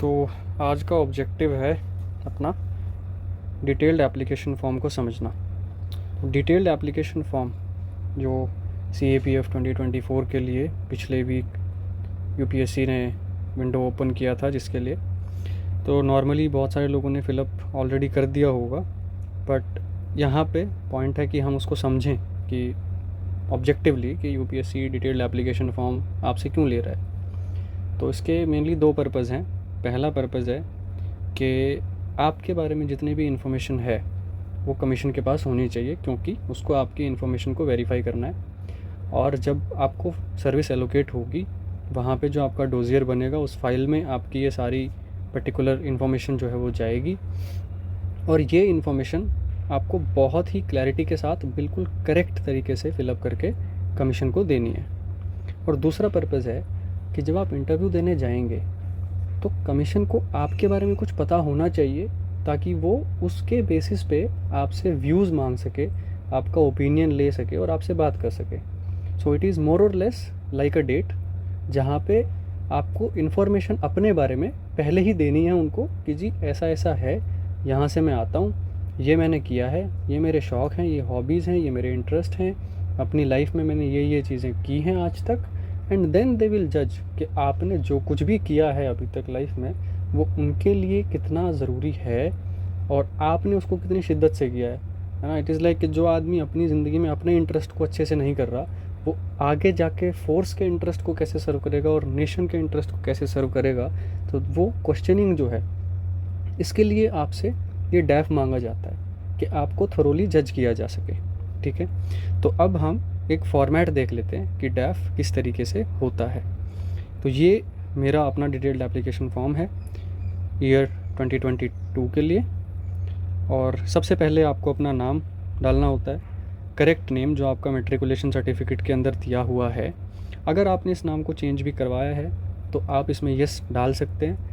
तो आज का ऑब्जेक्टिव है अपना डिटेल्ड एप्लीकेशन फॉर्म को समझना। डिटेल्ड एप्लीकेशन फॉर्म जो CAPF 2024 के लिए पिछले वीक UPSC ने विंडो ओपन किया था, जिसके लिए तो नॉर्मली बहुत सारे लोगों ने फ़िलअप ऑलरेडी कर दिया होगा, बट यहाँ पे पॉइंट है कि हम उसको समझें कि ऑब्जेक्टिवली कि UPSC डिटेल्ड एप्लीकेशन फॉर्म आपसे क्यों ले रहा है। तो इसके मेनली दो पर्पज़ हैं। पहला पर्पज़ है कि आपके बारे में जितनी भी इन्फॉर्मेशन है वो कमीशन के पास होनी चाहिए, क्योंकि उसको आपकी इन्फॉर्मेशन को वेरीफाई करना है। और जब आपको सर्विस एलोकेट होगी, वहाँ पे जो आपका डोजियर बनेगा उस फाइल में आपकी ये सारी पर्टिकुलर इन्फॉर्मेशन जो है वो जाएगी, और ये इन्फॉर्मेशन आपको बहुत ही क्लैरिटी के साथ बिल्कुल करेक्ट तरीके से फिलअप करके कमीशन को देनी है। और दूसरा पर्पज़ है कि जब आप इंटरव्यू देने जाएंगे तो कमीशन को आपके बारे में कुछ पता होना चाहिए, ताकि वो उसके बेसिस पे आपसे व्यूज़ मांग सके, आपका ओपिनियन ले सके और आपसे बात कर सके। सो इट इज़ मोर और लेस लाइक अ डेट, जहाँ पे आपको इन्फॉर्मेशन अपने बारे में पहले ही देनी है उनको कि जी ऐसा ऐसा है, यहाँ से मैं आता हूँ, ये मैंने किया है, ये मेरे शौक़ हैं, ये हॉबीज़ हैं, ये मेरे इंटरेस्ट हैं, अपनी लाइफ में मैंने ये चीज़ें की हैं आज तक। एंड देन दे विल जज कि आपने जो कुछ भी किया है अभी तक लाइफ में वो उनके लिए कितना ज़रूरी है और आपने उसको कितनी शिद्दत से किया है ना। इट इज़ लाइक कि जो आदमी अपनी ज़िंदगी में अपने इंटरेस्ट को अच्छे से नहीं कर रहा, वो आगे जाके फोर्स के इंटरेस्ट को कैसे सर्व करेगा और नेशन के इंटरेस्ट को कैसे सर्व करेगा। तो वो क्वेश्चनिंग जो है, इसके लिए आपसे ये डैफ मांगा जाता है कि आपको थोरोली जज किया जा सके। ठीक है, तो अब हम एक फॉर्मेट देख लेते हैं कि डैफ किस तरीके से होता है। तो ये मेरा अपना डिटेल्ड एप्लीकेशन फॉर्म है ईयर 2022 के लिए। और सबसे पहले आपको अपना नाम डालना होता है, करेक्ट नेम जो आपका मेट्रिकुलेशन सर्टिफिकेट के अंदर दिया हुआ है। अगर आपने इस नाम को चेंज भी करवाया है तो आप इसमें यस डाल सकते हैं।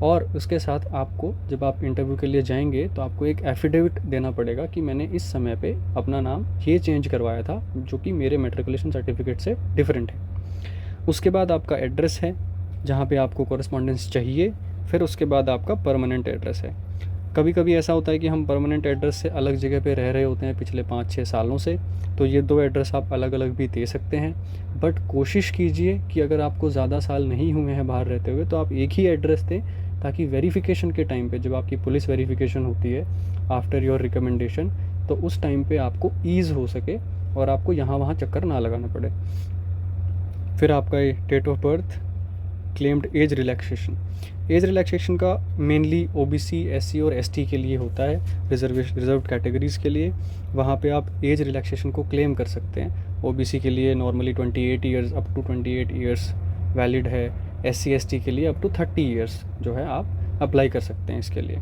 और उसके साथ आपको जब आप इंटरव्यू के लिए जाएंगे तो आपको एक एफिडेविट देना पड़ेगा कि मैंने इस समय पे अपना नाम ये चेंज करवाया था, जो कि मेरे मेट्रिकुलेशन सर्टिफिकेट से डिफरेंट है। उसके बाद आपका एड्रेस है जहाँ पे आपको कॉरेस्पॉन्डेंस चाहिए। फिर उसके बाद आपका परमानेंट एड्रेस है। कभी कभी ऐसा होता है कि हम परमानेंट एड्रेस से अलग जगह पे रह रहे होते हैं पिछले 5-6 सालों से, तो ये दो एड्रेस आप अलग अलग भी दे सकते हैं। बट कोशिश कीजिए कि अगर आपको ज़्यादा साल नहीं हुए हैं बाहर रहते हुए तो आप एक ही एड्रेस दें, ताकि वेरिफिकेशन के टाइम पे जब आपकी पुलिस वेरिफिकेशन होती है आफ्टर योर रिकमेंडेशन, तो उस टाइम पे आपको ईज़ हो सके और आपको यहाँ वहाँ चक्कर ना लगाना पड़े। फिर आपका date of birth, claimed age relaxation. Age relaxation का मेनली OBC, SC और ST के लिए होता है, रिजर्व्ड कैटेगरीज़ के लिए। वहाँ पे आप एज रिलैक्सेशन को क्लेम कर सकते हैं। OBC के लिए normally 28 years, up to 28 years valid है। SC ST के लिए अप टू 30 ईयर्स जो है आप अप्लाई कर सकते हैं इसके लिए।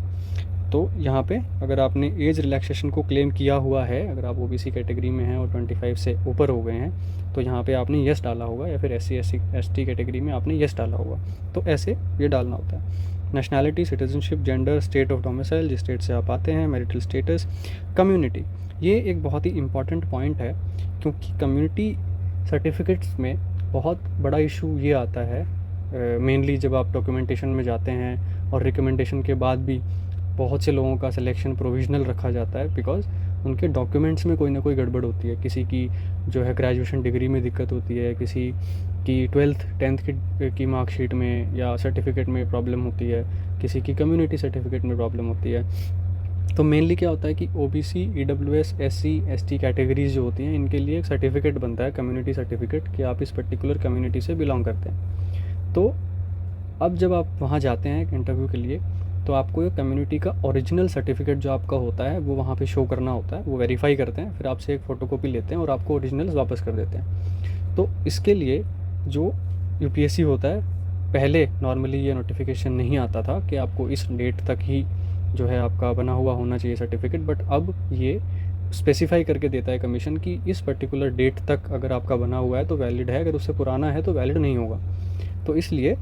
तो यहाँ पे अगर आपने एज रिलैक्सेशन को क्लेम किया हुआ है, अगर आप OBC कैटेगरी में हैं और 25 से ऊपर हो गए हैं, तो यहाँ पे आपने यस डाला होगा, या फिर SC ST कैटेगरी में आपने यस डाला होगा। तो ऐसे ये डालना होता है। Nationality, citizenship, gender, state of domicile, जिस स्टेट से आप आते हैं, मैरिटल स्टेटस, कम्युनिटी। ये एक बहुत ही इंपॉर्टेंट पॉइंट है, क्योंकि कम्युनिटी सर्टिफिकेट्स में बहुत बड़ा इशू ये आता है मेनली जब आप डॉक्यूमेंटेशन में जाते हैं और रिकमेंडेशन के बाद भी बहुत से लोगों का सिलेक्शन प्रोविजनल रखा जाता है, बिकॉज उनके डॉक्यूमेंट्स में कोई ना कोई गड़बड़ होती है। किसी की जो है ग्रेजुएशन डिग्री में दिक्कत होती है, किसी की 12th 10th की मार्कशीट में या सर्टिफिकेट में प्रॉब्लम होती है, किसी की कम्युनिटी सर्टिफिकेट में प्रॉब्लम होती है। तो मेनली क्या होता है कि OBC, EWS, SC ST categories जो होती हैं, इनके लिए एक सर्टिफिकेट बनता है, कम्युनिटी सर्टिफिकेट, कि आप इस पर्टिकुलर कम्युनिटी से बिलोंग करते हैं। तो अब जब आप वहाँ जाते हैं इंटरव्यू के लिए, तो आपको ये कम्युनिटी का ओरिजिनल सर्टिफिकेट जो आपका होता है वो वहाँ पे शो करना होता है। वो वेरीफाई करते हैं, फिर आपसे एक फ़ोटोकॉपी लेते हैं और आपको ओरिजिनल्स वापस कर देते हैं। तो इसके लिए जो UPSC होता है, पहले नॉर्मली ये नोटिफिकेशन नहीं आता था कि आपको इस डेट तक ही जो है आपका बना हुआ होना चाहिए सर्टिफिकेट, बट अब ये स्पेसिफाई करके देता है कमीशन कि इस पर्टिकुलर डेट तक अगर आपका बना हुआ है तो वैलिड है, अगर उससे पुराना है तो वैलिड नहीं होगा। तो इसलिए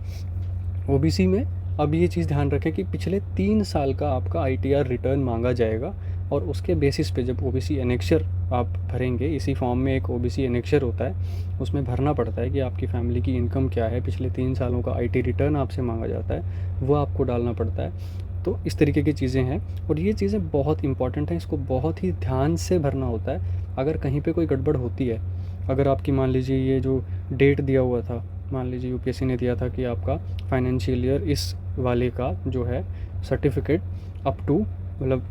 OBC में अब ये चीज़ ध्यान रखें कि पिछले 3 साल का आपका ITR रिटर्न मांगा जाएगा, और उसके बेसिस पे जब ओबीसी एनेक्शर आप भरेंगे, इसी फॉर्म में एक ओबीसी एनेक्शर होता है, उसमें भरना पड़ता है कि आपकी फ़ैमिली की इनकम क्या है, पिछले 3 सालों का आईटी रिटर्न आपसे मांगा जाता है, वो आपको डालना पड़ता है। तो इस तरीके की चीज़ें हैं और ये चीज़ें बहुत इंपॉर्टेंट हैं, इसको बहुत ही ध्यान से भरना होता है। अगर कहीं पे कोई गड़बड़ होती है, अगर आपकी मान लीजिए ये जो डेट दिया हुआ था, मान लीजिए यूपीएससी ने दिया था कि आपका फाइनेंशियल ईयर इस वाले का जो है सर्टिफिकेट अप टू मतलब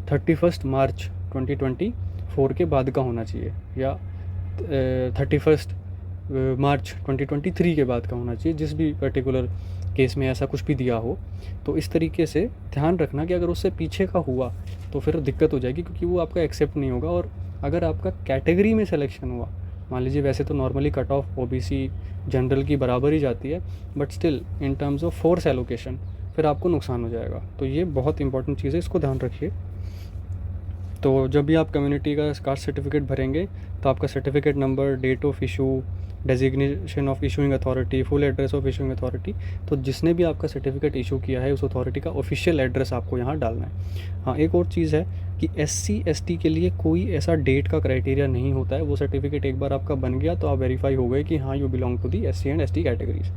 31 मार्च 2024 के बाद का होना चाहिए, या 31 मार्च 2023 के बाद का होना चाहिए, जिस भी पर्टिकुलर केस में ऐसा कुछ भी दिया हो। तो इस तरीके से ध्यान रखना कि अगर उससे पीछे का हुआ तो फिर दिक्कत हो जाएगी, क्योंकि वो आपका एक्सेप्ट नहीं होगा। और अगर आपका कैटेगरी में सिलेक्शन हुआ, मान लीजिए वैसे तो normally cut off OBC general की बराबर ही जाती है, but still in terms of force allocation फिर आपको नुकसान हो जाएगा। तो ये बहुत इंपॉर्टेंट चीज़ है, इसको ध्यान रखिए। तो जब भी आप कम्युनिटी का कास्ट सर्टिफिकेट भरेंगे तो आपका certificate number, date of issue, designation of issuing authority, full address of issuing authority, तो जिसने भी आपका सर्टिफिकेट इशू किया है उस अथॉरिटी का ऑफिशियल एड्रेस आपको यहाँ डालना है। हाँ, एक और चीज़ है कि SC ST के लिए कोई ऐसा डेट का क्राइटेरिया नहीं होता है। वो सर्टिफिकेट एक बार आपका बन गया तो आप वेरीफाई हो गए कि हाँ you belong to the SC and ST categories,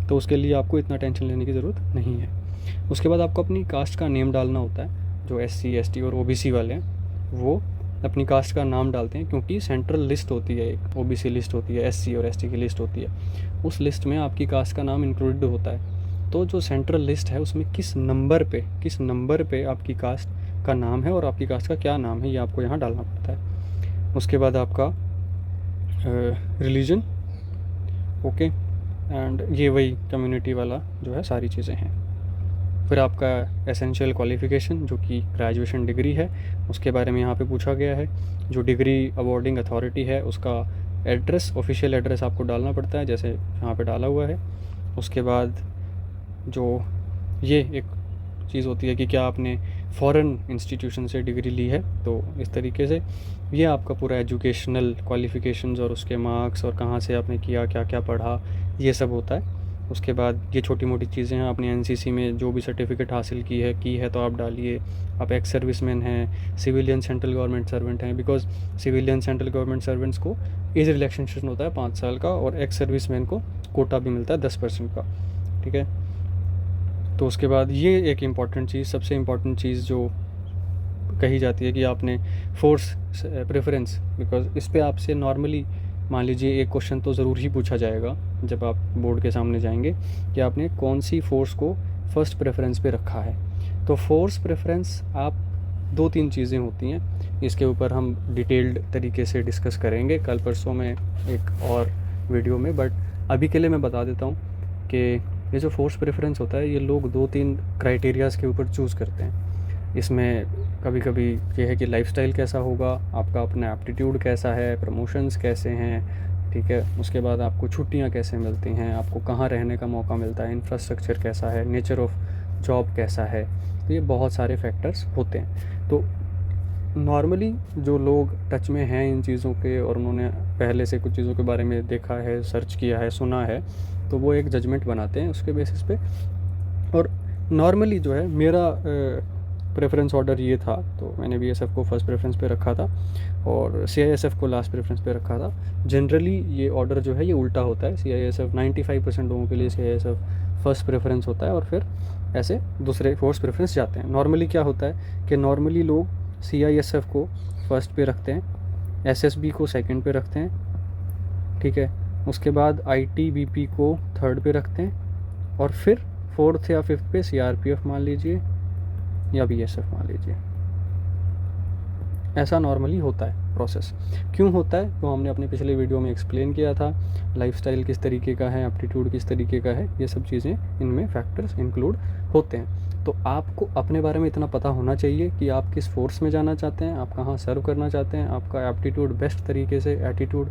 तो उसके लिए आपको इतना टेंशन लेने की ज़रूरत नहीं है। उसके बाद आपको अपनी कास्ट का नेम डालना होता है। जो SC ST और OBC वाले हैं वो अपनी कास्ट का नाम डालते हैं, क्योंकि सेंट्रल लिस्ट होती है, एक OBC लिस्ट होती है, SC और ST की लिस्ट होती है, उस लिस्ट में आपकी कास्ट का नाम इंक्लूडेड होता है। तो जो सेंट्रल लिस्ट है उसमें किस नंबर पे आपकी कास्ट का नाम है और आपकी कास्ट का क्या नाम है, ये आपको यहाँ डालना पड़ता है। उसके बाद आपका रिलीजन, ओके, एंड ये वही कम्युनिटी वाला जो है सारी चीज़ें हैं। फिर आपका एसेंशियल क्वालिफ़िकेशन जो कि ग्रेजुएशन डिग्री है, उसके बारे में यहाँ पे पूछा गया है। जो डिग्री अवॉर्डिंग अथॉरिटी है उसका एड्रेस, ऑफिशियल एड्रेस आपको डालना पड़ता है, जैसे यहाँ पे डाला हुआ है। उसके बाद जो ये एक चीज़ होती है कि क्या आपने फॉरेन इंस्टीट्यूशन से डिग्री ली है, तो इस तरीके से ये आपका पूरा एजुकेशनल क्वालिफ़िकेशंस और उसके मार्क्स और कहाँ से आपने किया, क्या क्या पढ़ा, ये सब होता है। उसके बाद ये छोटी मोटी चीज़ें हैं, आपने NCC में जो भी सर्टिफिकेट हासिल की है तो आप डालिए। आप एक्स सर्विसमैन हैं, सिविलियन सेंट्रल गवर्नमेंट सर्वेंट हैं, because civilian central government servants को एज रिलैक्सेशन होता है 5 साल का, और एक्स सर्विसमैन को कोटा भी मिलता है 10% का, ठीक है। तो उसके बाद ये एक इम्पॉर्टेंट चीज़, सबसे इम्पॉर्टेंट चीज़ जो कही जाती है कि आपने फोर्स प्रेफरेंस, बिकॉज इस पे आपसे नॉर्मली मान लीजिए एक क्वेश्चन तो ज़रूर ही पूछा जाएगा जब आप बोर्ड के सामने जाएंगे कि आपने कौन सी फोर्स को फर्स्ट प्रेफरेंस पे रखा है। तो फोर्स प्रेफरेंस आप 2-3 चीज़ें होती हैं, इसके ऊपर हम डिटेल्ड तरीके से डिस्कस करेंगे कल परसों में एक और वीडियो में, बट अभी के लिए मैं बता देता हूँ कि ये जो फोर्स प्रेफरेंस होता है ये लोग 2-3 क्राइटेरियाज़ के ऊपर चूज़ करते हैं। इसमें कभी कभी ये है कि लाइफस्टाइल कैसा होगा, आपका अपना एप्टीट्यूड कैसा है, प्रमोशंस कैसे हैं, ठीक है। उसके बाद आपको छुट्टियां कैसे मिलती हैं, आपको कहाँ रहने का मौका मिलता है, इंफ्रास्ट्रक्चर कैसा है, नेचर ऑफ जॉब कैसा है, तो ये बहुत सारे फैक्टर्स होते हैं। तो नॉर्मली जो लोग टच में हैं इन चीज़ों के और उन्होंने पहले से कुछ चीज़ों के बारे में देखा है, सर्च किया है, सुना है, तो वो एक जजमेंट बनाते हैं उसके बेसिस पे। और नॉर्मली जो है मेरा प्रेफरेंस ऑर्डर ये था, तो मैंने BSF को फर्स्ट प्रेफरेंस पे रखा था और CISF को लास्ट प्रेफरेंस पे रखा था। जनरली ये ऑर्डर जो है ये उल्टा होता है, CISF 95% लोगों के लिए CISF फर्स्ट प्रेफरेंस होता है और फिर ऐसे दूसरे फोर्स प्रेफरेंस जाते हैं। नॉर्मली क्या होता है कि नॉर्मली लोग CISF को फर्स्ट पे रखते हैं, SSB को सेकंड पे रखते हैं, ठीक है। उसके बाद ITBP को थर्ड पे रखते हैं और फिर फोर्थ या फिफ्थ पे CRPF मान लीजिए या BSF मान लीजिए। ऐसा नॉर्मली होता है प्रोसेस। क्यों होता है वो हमने अपने पिछले वीडियो में एक्सप्लेन किया था। लाइफस्टाइल किस तरीके का है, एप्टीट्यूड किस तरीके का है, ये सब चीज़ें इनमें फैक्टर्स इंक्लूड होते हैं। तो आपको अपने बारे में इतना पता होना चाहिए कि आप किस फोर्स में जाना चाहते हैं, आप कहाँ सर्व करना चाहते हैं, आपका एप्टीट्यूड बेस्ट तरीके से, एटीट्यूड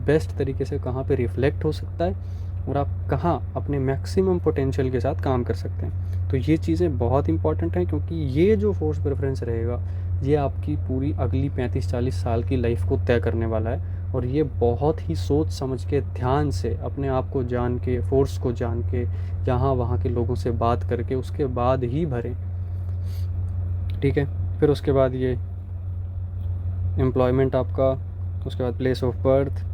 बेस्ट तरीके से कहाँ पे रिफ्लेक्ट हो सकता है और आप कहाँ अपने मैक्सिमम पोटेंशियल के साथ काम कर सकते हैं। तो ये चीज़ें बहुत इंपॉर्टेंट हैं, क्योंकि ये जो फोर्स प्रेफरेंस रहेगा ये आपकी पूरी अगली 35-40 साल की लाइफ को तय करने वाला है। और ये बहुत ही सोच समझ के, ध्यान से, अपने आप को जान के, फोर्स को जान के, यहाँ वहाँ के लोगों से बात करके उसके बाद ही भरें, ठीक है। फिर उसके बाद ये एम्प्लॉयमेंट आपका, उसके बाद प्लेस ऑफ बर्थ,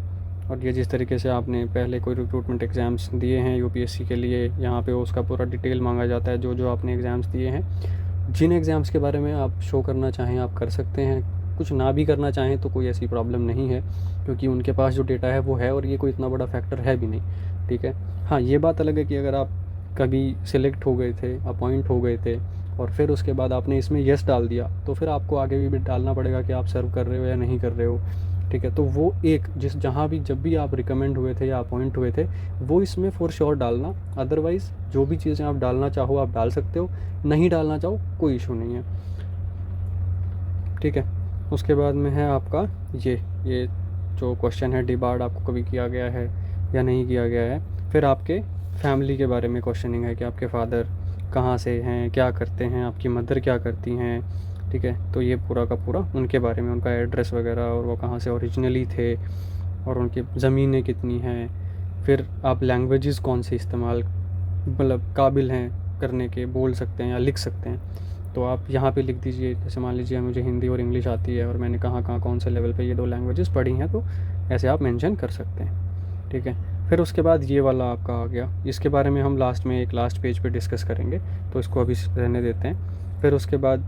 और ये जिस तरीके से आपने पहले कोई रिक्रूटमेंट एग्ज़ाम्स दिए हैं यूपीएससी के लिए, यहाँ पे उसका पूरा डिटेल मांगा जाता है, जो जो आपने एग्ज़ाम्स दिए हैं। जिन एग्ज़ाम्स के बारे में आप शो करना चाहें आप कर सकते हैं, कुछ ना भी करना चाहें तो कोई ऐसी प्रॉब्लम नहीं है, क्योंकि उनके पास जो डेटा है वो है, और ये कोई इतना बड़ा फैक्टर है भी नहीं, ठीक है। हाँ, ये बात अलग है कि अगर आप कभी सिलेक्ट हो गए थे, अपॉइंट हो गए थे, और फिर उसके बाद आपने इसमें येस डाल दिया, तो फिर आपको आगे भी डालना पड़ेगा कि आप सर्व कर रहे हो या नहीं कर रहे हो, ठीक है। तो वो एक जहाँ भी जब भी आप रिकमेंड हुए थे या अपॉइंट हुए थे, वो इसमें फॉर श्योर डालना। अदरवाइज़ जो भी चीज़ें आप डालना चाहो आप डाल सकते हो, नहीं डालना चाहो कोई इशू नहीं है, ठीक है। उसके बाद में है आपका ये जो क्वेश्चन है, डिबार्ड आपको कभी किया गया है या नहीं किया गया है। फिर आपके फैमिली के बारे में क्वेश्चनिंग है कि आपके फादर कहाँ से हैं, क्या करते हैं, आपकी मदर क्या करती हैं, ठीक है। तो ये पूरा का पूरा उनके बारे में, उनका एड्रेस वगैरह, और वो कहाँ से ओरिजिनली थे, और उनकी ज़मीनें कितनी हैं। फिर आप लैंग्वेजेस कौन से इस्तेमाल मतलब काबिल हैं करने के, बोल सकते हैं या लिख सकते हैं, तो आप यहाँ पे लिख दीजिए। जैसे मान लीजिए मुझे हिंदी और इंग्लिश आती है, और मैंने कहाँ कहाँ कौन से लेवल पे ये 2 लैंग्वेजेस पढ़ी हैं, तो ऐसे आप मेंशन कर सकते हैं, ठीक है। फिर उसके बाद ये वाला आपका आ गया, इसके बारे में हम लास्ट पेज पे डिस्कस करेंगे, तो इसको अभी रहने देते हैं। फिर उसके बाद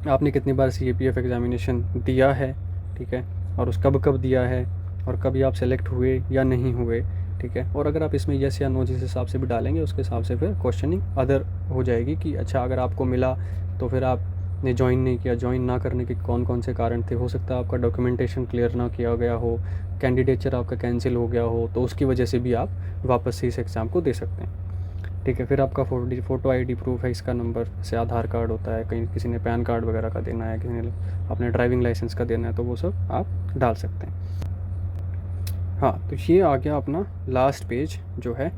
आपने कितनी बार CAPF एग्ज़ामिनेशन दिया है, ठीक है, और उस कब दिया है, और कभी आप सेलेक्ट हुए या नहीं हुए, ठीक है। और अगर आप इसमें येस या नो जिस हिसाब से भी डालेंगे, उसके हिसाब से फिर क्वेश्चनिंग अदर हो जाएगी कि अच्छा अगर आपको मिला तो फिर आपने ज्वाइन नहीं किया, ज्वाइन ना करने के कौन कौन से कारण थे। हो सकता है आपका डॉक्यूमेंटेशन क्लियर ना किया गया हो, कैंडिडेचर आपका कैंसिल हो गया हो, तो उसकी वजह से भी आप वापस से इस एग्ज़ाम को दे सकते हैं, ठीक है। फिर आपका फ़ोटो ID प्रूफ है, इसका नंबर से आधार कार्ड होता है, कहीं किसी ने पैन कार्ड वगैरह का देना है, किसी ने अपने ड्राइविंग लाइसेंस का देना है, तो वो सब आप डाल सकते हैं। हाँ, तो ये आ गया अपना लास्ट पेज जो है,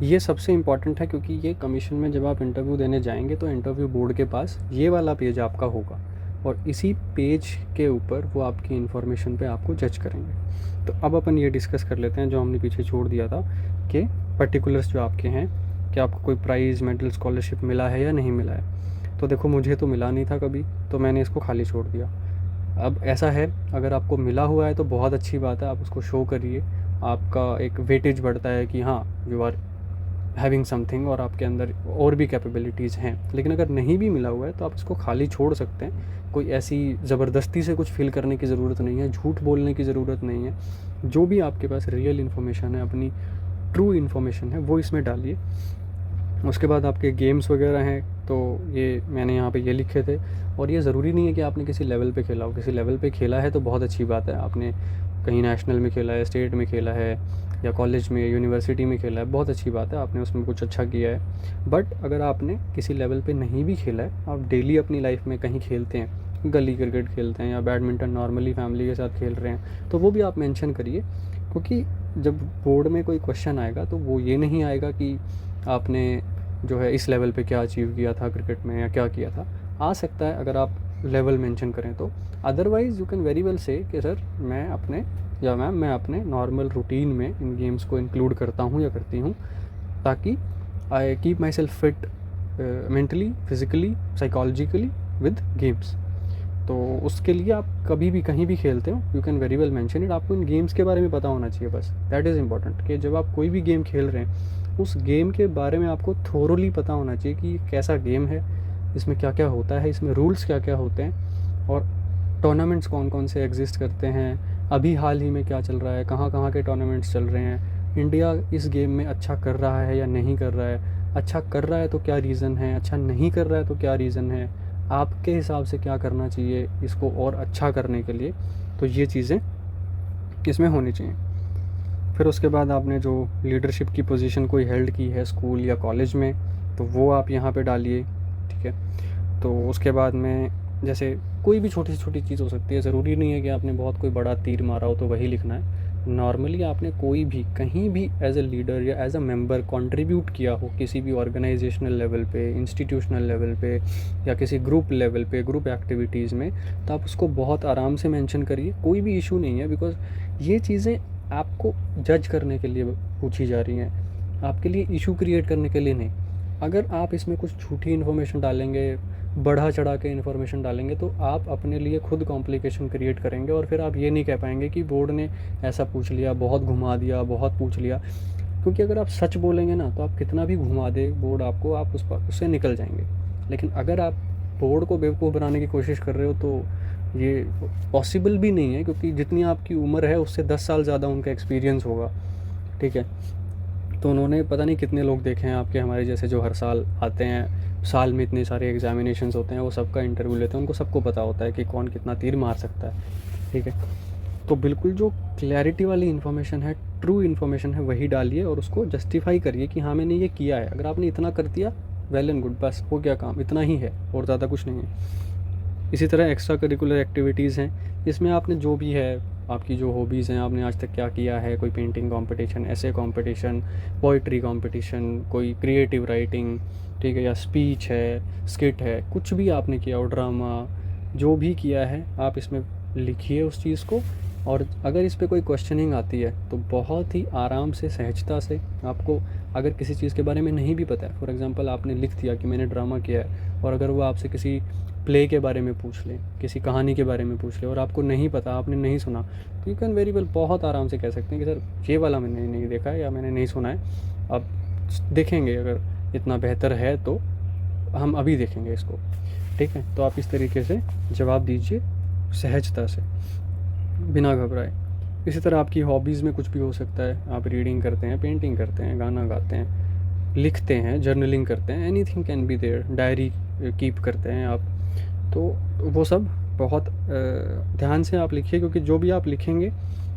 ये सबसे इम्पॉर्टेंट है, क्योंकि ये कमीशन में जब आप इंटरव्यू देने जाएंगे तो इंटरव्यू बोर्ड के पास ये वाला पेज आपका होगा, और इसी पेज के ऊपर वो आपकी इन्फॉर्मेशन पे आपको जज करेंगे। तो अब अपन ये डिस्कस कर लेते हैं जो हमने पीछे छोड़ दिया था, कि पर्टिकुलर्स जो आपके हैं, कि आपको कोई प्राइज़, मेडल, स्कॉलरशिप मिला है या नहीं मिला है। तो देखो मुझे तो मिला नहीं था कभी, तो मैंने इसको खाली छोड़ दिया। अब ऐसा है, अगर आपको मिला हुआ है तो बहुत अच्छी बात है, आप उसको शो करिए, आपका एक वेटेज बढ़ता है कि हाँ यू आर हैविंग समथिंग, और आपके अंदर और भी कैपेबिलिटीज़ हैं। लेकिन अगर नहीं भी मिला हुआ है तो आप इसको खाली छोड़ सकते हैं, कोई ऐसी ज़बरदस्ती से कुछ फिल करने की ज़रूरत नहीं है, झूठ बोलने की ज़रूरत नहीं है। जो भी आपके पास रियल इन्फॉर्मेशन है, अपनी ट्रू इन्फॉर्मेशन है, वो इसमें डालिए। उसके बाद आपके गेम्स वगैरह हैं, तो ये मैंने यहाँ पे ये लिखे थे, और ये ज़रूरी नहीं है कि आपने किसी लेवल पे खेला हो। किसी लेवल पे खेला है तो बहुत अच्छी बात है, आपने कहीं नेशनल में खेला है, स्टेट में खेला है, या कॉलेज में, यूनिवर्सिटी में खेला है, बहुत अच्छी बात है, आपने उसमें कुछ अच्छा किया है। बट अगर आपने किसी लेवल पे नहीं भी खेला है, आप डेली अपनी लाइफ में कहीं खेलते हैं, गली क्रिकेट खेलते हैं या बैडमिंटन नॉर्मली फैमिली के साथ खेल रहे हैं, तो वो भी आप मेंशन करिए। क्योंकि जब बोर्ड में कोई क्वेश्चन आएगा तो वो ये नहीं आएगा कि आपने जो है इस लेवल पे क्या अचीव किया था क्रिकेट में या क्या किया था। आ सकता है अगर आप लेवल मेंशन करें तो, otherwise you can very well से कि सर मैं अपने या मैम मैं अपने नॉर्मल रूटीन में इन गेम्स को इंक्लूड करता हूँ या करती हूँ, ताकि I keep my self fit mentally, physically, psychologically with games. तो उसके लिए आप कभी भी कहीं भी खेलते हो, you can very well mention it. आपको इन गेम्स के बारे में पता होना चाहिए, बस दैट इज़ इम्पॉर्टेंट, कि जब आप कोई भी गेम खेल रहे हैं उस गेम के बारे में आपको थोरोली पता होना चाहिए कि कैसा गेम है, इसमें क्या क्या होता है, इसमें रूल्स क्या क्या होते हैं, और टूर्नामेंट्स कौन कौन से एग्जिस्ट करते हैं, अभी हाल ही में क्या चल रहा है, कहाँ कहाँ के टूर्नामेंट्स चल रहे हैं, इंडिया इस गेम में अच्छा कर रहा है या नहीं कर रहा है, अच्छा कर रहा है तो क्या रीज़न है, अच्छा नहीं कर रहा है तो क्या रीज़न है, आपके हिसाब से क्या करना चाहिए इसको और अच्छा करने के लिए। तो ये चीज़ें इसमें होनी चाहिए। फिर उसके बाद आपने जो लीडरशिप की पोजीशन कोई हेल्ड की है स्कूल या कॉलेज में, तो वो आप यहाँ पे डालिए, ठीक है। तो उसके बाद में जैसे कोई भी छोटी से छोटी चीज़ हो सकती है, ज़रूरी नहीं है कि आपने बहुत कोई बड़ा तीर मारा हो तो वही लिखना है। नॉर्मली आपने कोई भी कहीं भी एज ए लीडर या एज अ मेंबर कंट्रीब्यूट किया हो किसी भी ऑर्गेनाइजेशनल लेवल पे, इंस्टीट्यूशनल लेवल पे, या किसी ग्रुप लेवल पे, ग्रुप एक्टिविटीज़ में, तो आप उसको बहुत आराम से मेंशन करिए, कोई भी इशू नहीं है। बिकॉज ये चीज़ें आपको जज करने के लिए पूछी जा रही हैं, आपके लिए इशू क्रिएट करने के लिए नहीं। अगर आप इसमें कुछ झूठी इन्फॉर्मेशन डालेंगे, बढ़ा चढ़ा के इन्फॉर्मेशन डालेंगे, तो आप अपने लिए खुद कॉम्प्लिकेशन क्रिएट करेंगे और फिर आप ये नहीं कह पाएंगे कि बोर्ड ने ऐसा पूछ लिया, बहुत घुमा दिया, बहुत पूछ लिया। क्योंकि अगर आप सच बोलेंगे ना, तो आप कितना भी घुमा दे बोर्ड आपको, आप उससे निकल जाएंगे। लेकिन अगर आप बोर्ड को बेवकूफ़ बनाने की कोशिश कर रहे हो तो ये पॉसिबल भी नहीं है, क्योंकि जितनी आपकी उम्र है उससे 10 साल ज़्यादा उनका एक्सपीरियंस होगा, ठीक है। तो उन्होंने पता नहीं कितने लोग देखे हैं आपके, हमारे जैसे जो हर साल आते हैं, साल में इतने सारे एग्जामिनेशंस होते हैं, वो सबका इंटरव्यू लेते हैं, उनको सबको पता होता है कि कौन कितना तीर मार सकता है, ठीक है। तो बिल्कुल जो क्लैरिटी वाली इन्फॉर्मेशन है, ट्रू इन्फॉर्मेशन है, वही डालिए और उसको जस्टिफाई करिए कि हाँ मैंने ये किया है। अगर आपने इतना कर दिया, वेल एंड गुड, बस हो गया काम, इतना ही है और ज़्यादा कुछ नहीं है। इसी तरह एक्स्ट्रा करिकुलर एक्टिविटीज़ हैं, इसमें आपने जो भी है, आपकी जो हॉबीज़ हैं, आपने आज तक क्या किया है, कोई पेंटिंग कंपटीशन, ऐसे कंपटीशन, पोइट्री कंपटीशन, कोई क्रिएटिव राइटिंग, ठीक है, या स्पीच है, स्किट है, कुछ भी आपने किया हो, ड्रामा, जो भी किया है आप इसमें लिखिए उस चीज़ को। और अगर इस पे कोई क्वेश्चनिंग आती है तो बहुत ही आराम से, सहजता से, आपको अगर किसी चीज़ के बारे में नहीं भी पता है, फॉर एग्जांपल आपने लिख दिया कि मैंने ड्रामा किया है, और अगर वो आपसे किसी प्ले के बारे में पूछ ले, किसी कहानी के बारे में पूछ ले और आपको नहीं पता, आपने नहीं सुना, तो यू कैन वेरी वेल बहुत आराम से कह सकते हैं कि सर ये वाला मैंने नहीं देखा है या मैंने नहीं सुना है, अब देखेंगे, अगर इतना बेहतर है तो हम अभी देखेंगे इसको, ठीक है। तो आप इस तरीके से जवाब दीजिए सहजता से, बिना घबराए। इसी तरह आपकी हॉबीज़ में कुछ भी हो सकता है, आप रीडिंग करते हैं, पेंटिंग करते हैं, गाना गाते हैं, लिखते हैं, जर्नलिंग करते हैं, anything can be there, diary keep करते हैं आप, तो वो सब बहुत ध्यान से आप लिखिए, क्योंकि जो भी आप लिखेंगे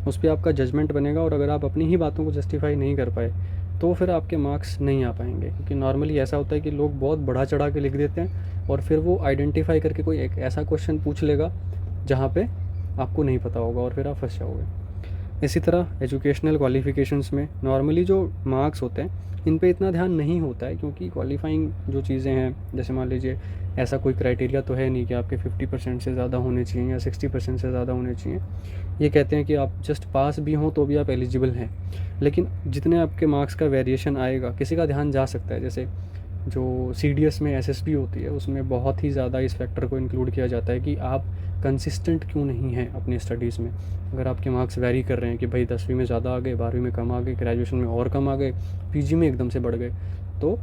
उस पर आपका जजमेंट बनेगा। और अगर आप अपनी ही बातों को जस्टिफाई नहीं कर पाए तो फिर आपके मार्क्स नहीं आ पाएंगे, क्योंकि नॉर्मली ऐसा होता है कि लोग बहुत बढ़ा चढ़ा के लिख देते हैं और फिर वो आइडेंटिफाई करके कोई एक ऐसा क्वेश्चन पूछ लेगा जहाँ पे आपको नहीं पता होगा और फिर आप फंस जाओगे। इसी तरह एजुकेशनल क्वालिफ़िकेशंस में नॉर्मली जो मार्क्स होते हैं इन पे इतना ध्यान नहीं होता है, क्योंकि क्वालिफाइंग जो चीज़ें हैं, जैसे मान लीजिए ऐसा कोई क्राइटेरिया तो है नहीं कि आपके 50% से ज़्यादा होने चाहिए या 60% से ज़्यादा होने चाहिए। ये कहते हैं कि आप जस्ट पास भी हों तो भी आप एलिजिबल हैं, लेकिन जितने आपके मार्क्स का वेरिएशन आएगा किसी का ध्यान जा सकता है। जैसे जो CDS में SSB होती है उसमें बहुत ही ज़्यादा इस फैक्टर को इंक्लूड किया जाता है कि आप कंसिस्टेंट क्यों नहीं हैं अपनी स्टडीज़ में। अगर आपके मार्क्स वैरी कर रहे हैं कि भाई 10वीं में ज़्यादा आ गए, 12वीं में कम आ गए, ग्रेजुएशन में और कम आ गए, PG में एकदम से बढ़ गए, तो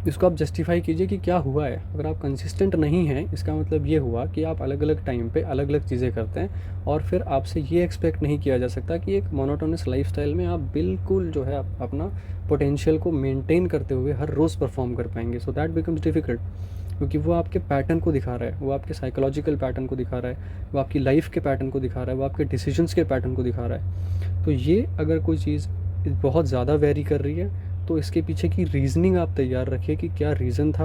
इसको आप जस्टिफाई कीजिए कि क्या हुआ है। अगर आप कंसिस्टेंट नहीं हैं इसका मतलब ये हुआ कि आप अलग अलग टाइम पे अलग अलग चीज़ें करते हैं, और फिर आपसे ये एक्सपेक्ट नहीं किया जा सकता कि एक मोनोटोनस लाइफस्टाइल में आप बिल्कुल जो है आप अपना पोटेंशियल को मेंटेन करते हुए हर रोज़ परफॉर्म कर पाएंगे। सो दैट बिकम्स डिफ़िकल्ट, क्योंकि वो आपके पैटर्न को दिखा रहा है, वो आपके साइकोलॉजिकल पैटर्न को दिखा रहा है, वो आपकी लाइफ के पैटर्न को दिखा रहा है, वो आपके डिसीजंस के पैटर्न को दिखा रहा है। तो ये अगर कोई चीज़ बहुत ज़्यादा वेरी कर रही है तो इसके पीछे की रीज़निंग आप तैयार रखिए कि क्या रीज़न था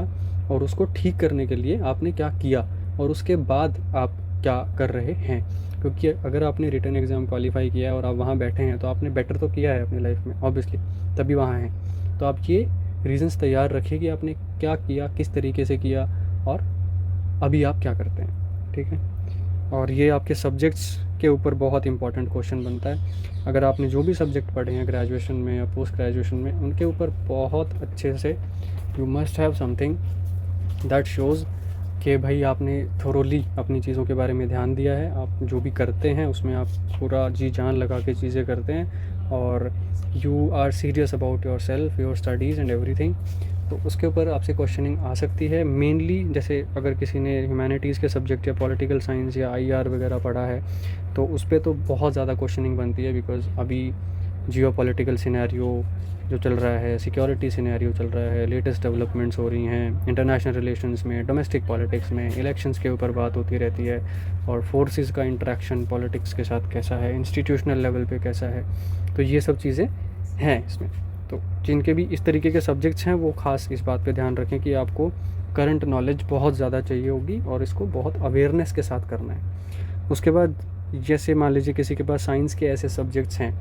और उसको ठीक करने के लिए आपने क्या किया और उसके बाद आप क्या कर रहे हैं। क्योंकि अगर आपने रिटन एग्ज़ाम क्वालिफाई किया है और आप वहाँ बैठे हैं तो आपने बेटर तो किया है अपनी लाइफ में ऑब्वियसली, तभी वहाँ हैं। तो आप ये रीज़न्स तैयार रखिए कि आपने क्या किया, किस तरीके से किया और अभी आप क्या करते हैं, ठीक है। और ये आपके सब्जेक्ट्स के ऊपर बहुत इंपॉर्टेंट क्वेश्चन बनता है। अगर आपने जो भी सब्जेक्ट पढ़े हैं ग्रेजुएशन में या पोस्ट ग्रेजुएशन में, उनके ऊपर बहुत अच्छे से you must have something that shows कि भाई आपने थोरोली अपनी चीज़ों के बारे में ध्यान दिया है, आप जो भी करते हैं उसमें आप पूरा जी जान लगा के चीज़ें करते हैं और you are serious about yourself, your studies and everything. तो उसके ऊपर आपसे क्वेश्चनिंग आ सकती है मेनली। जैसे अगर किसी ने ह्यूमैनिटीज़ के सब्जेक्ट या पॉलिटिकल साइंस या IR वगैरह पढ़ा है तो उस पर तो बहुत ज़्यादा क्वेश्चनिंग बनती है, बिकॉज़ अभी जियो पॉलिटिकल सिनेरियो जो चल रहा है, सिक्योरिटी सिनेरियो चल रहा है, लेटेस्ट डेवलपमेंट्स हो रही हैं इंटरनेशनल रिलेशंस में, डोमेस्टिक पॉलिटिक्स में, इलेक्शंस के ऊपर बात होती रहती है, और फोर्सेस का इंटरेक्शन पॉलिटिक्स के साथ कैसा है, इंस्टीट्यूशनल लेवल पे कैसा है। तो ये सब चीज़ें हैं इसमें। तो जिनके भी इस तरीके के सब्जेक्ट्स हैं वो खास इस बात पे ध्यान रखें कि आपको करंट नॉलेज बहुत ज़्यादा चाहिए होगी और इसको बहुत अवेयरनेस के साथ करना है। उसके बाद जैसे मान लीजिए किसी के पास साइंस के ऐसे सब्जेक्ट्स हैं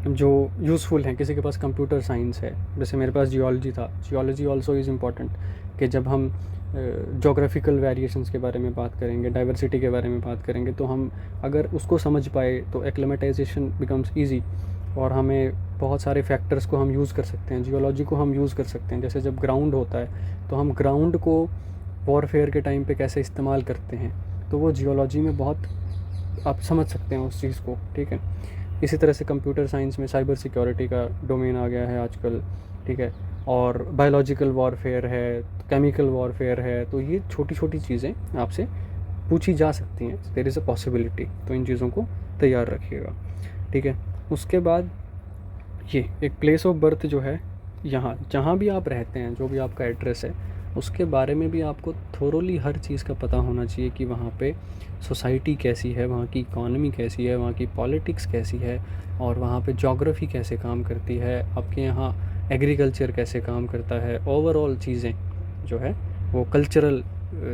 जो यूज़फुल हैं, किसी के पास कंप्यूटर साइंस है, जैसे मेरे पास जियोलॉजी था। जियोलॉजी ऑल्सो इज़ इम्पॉर्टेंट कि जब हम जोग्राफिकल वेरिएशंस के बारे में बात करेंगे, डाइवर्सिटी के बारे में बात करेंगे, तो हम अगर उसको समझ पाए तो एक्लेमेटाइजेशन बिकम्स ईजी। और हमें बहुत सारे फैक्टर्स को हम यूज़ कर सकते हैं, जियोलॉजी को हम यूज़ कर सकते हैं। जैसे जब ग्राउंड होता है तो हम ग्राउंड को वॉरफेयर के टाइम पे कैसे इस्तेमाल करते हैं, तो वो जियोलॉजी में बहुत आप समझ सकते हैं उस चीज़ को, ठीक है। इसी तरह से कंप्यूटर साइंस में साइबर सिक्योरिटी का डोमेन आ गया है आजकल, ठीक है। और बायोलॉजिकल वॉरफेयर है, केमिकल वॉरफेयर है, तो ये छोटी छोटी चीज़ें आपसे पूछी जा सकती हैं, देयर इज़ अ पॉसिबिलिटी। तो इन चीज़ों को तैयार रखिएगा, ठीक है। उसके बाद ये एक प्लेस ऑफ बर्थ जो है, यहाँ जहाँ भी आप रहते हैं, जो भी आपका एड्रेस है, उसके बारे में भी आपको थोरोली हर चीज़ का पता होना चाहिए कि वहाँ पे सोसाइटी कैसी है, वहाँ की इकॉनमी कैसी है, वहाँ की पॉलिटिक्स कैसी है, और वहाँ पे ज्योग्राफी कैसे काम करती है, आपके यहाँ एग्रीकल्चर कैसे काम करता है, ओवरऑल चीज़ें जो है वो कल्चरल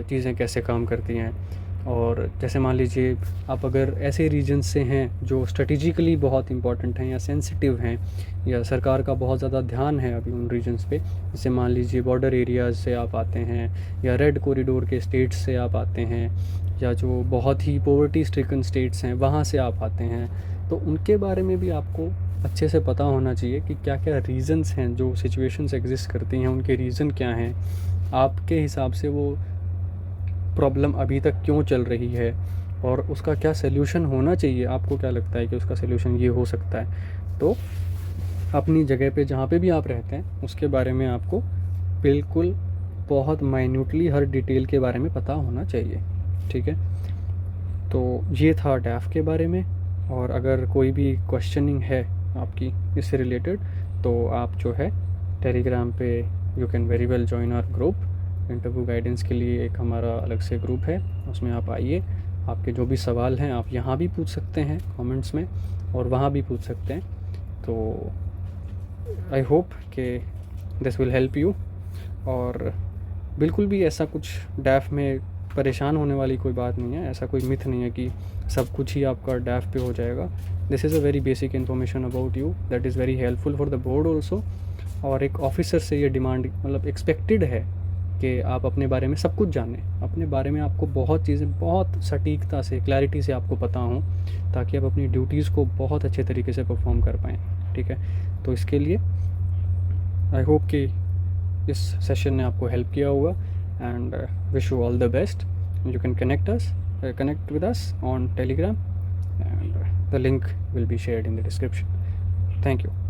चीज़ें कैसे काम करती हैं। और जैसे मान लीजिए आप अगर ऐसे रीजन से हैं जो स्ट्रेटिजिकली बहुत इंपॉर्टेंट हैं या सेंसिटिव हैं, या सरकार का बहुत ज़्यादा ध्यान है अभी उन रीजन्स पे, जैसे मान लीजिए बॉर्डर एरियाज़ से आप आते हैं, या रेड कॉरिडोर के स्टेट्स से आप आते हैं, या जो बहुत ही पॉवर्टी स्ट्रिकन स्टेट्स हैं वहाँ से आप आते हैं, तो उनके बारे में भी आपको अच्छे से पता होना चाहिए कि क्या क्या रीज़न्स हैं जो सिचुएशंस एग्जिस्ट करती हैं, उनके रीज़न क्या हैं, आपके हिसाब से वो प्रॉब्लम अभी तक क्यों चल रही है, और उसका क्या सल्यूशन होना चाहिए। आपको क्या लगता है कि उसका सल्यूशन ये हो सकता है। तो अपनी जगह पे जहाँ पे भी आप रहते हैं उसके बारे में आपको बिल्कुल बहुत माइन्यूटली हर डिटेल के बारे में पता होना चाहिए, ठीक है। तो ये था डैफ के बारे में। और अगर कोई भी क्वेश्चनिंग है आपकी इससे रिलेटेड, तो आप जो है टेलीग्राम पे you can very well join our group. Interview guidance के लिए एक हमारा अलग से ग्रुप है, उसमें आप आइए, आपके जो भी सवाल हैं आप यहाँ भी पूछ सकते हैं कमेंट्स में, और वहाँ भी पूछ सकते हैं। तो आई होप कि दिस विल हेल्प यू। और बिल्कुल भी ऐसा कुछ डैफ में परेशान होने वाली कोई बात नहीं है, ऐसा कोई मिथ नहीं है कि सब कुछ ही आपका डैफ पे हो जाएगा। This is a very basic information about you that is very helpful for the board also. और एक ऑफिसर से ये डिमांड मतलब एक्सपेक्टेड है कि आप अपने बारे में सब कुछ जानें, अपने बारे में आपको बहुत चीज़ें बहुत सटीकता से, क्लैरिटी से आपको पता हों, ताकि आप अपनी ड्यूटीज़ को बहुत अच्छे तरीके से परफॉर्म कर पाएँ, ठीक है। तो इसके लिए आई होप कि इस सेशन ने आपको हेल्प किया होगा, and wish you all the best. You can connect with us on Telegram, and the link will be shared in the description. Thank you.